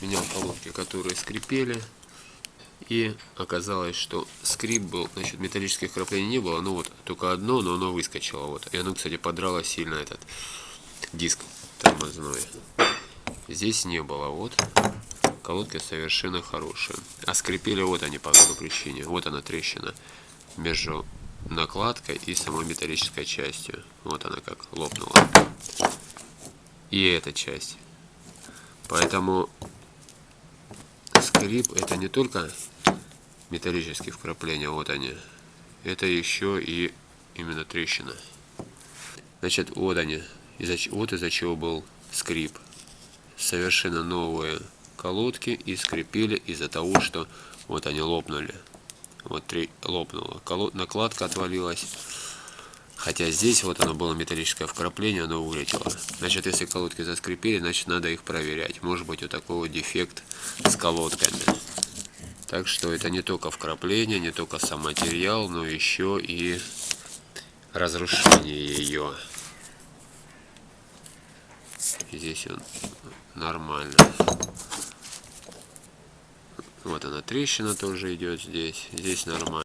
менял колодки, которые скрипели. И оказалось, что скрип был, значит, металлических вкраплений не было, ну вот, только одно, но оно выскочило, вот. И оно, кстати, подрало сильно этот диск тормозной. Здесь не было, вот. Колодки совершенно хорошие. А скрипели вот они по какой причине. Вот она трещина между накладкой и самой металлической частью. Вот она как лопнула. И эта часть. Поэтому скрип это не только металлические вкрапления, вот они. Это еще и именно трещина. Значит, вот они. Вот из-за чего был скрип. Совершенно новые колодки и скрипели из-за того, что вот они лопнули. Вот лопнуло. Накладка отвалилась. Хотя здесь вот оно было металлическое вкрапление, оно вылетело. Значит, если колодки заскрипели, значит надо их проверять. Может быть вот такой вот дефект с колодками. Так что это не только вкрапление, не только сам материал, но еще и разрушение ее. Здесь он нормально. Вот она трещина тоже идет здесь. Здесь нормально.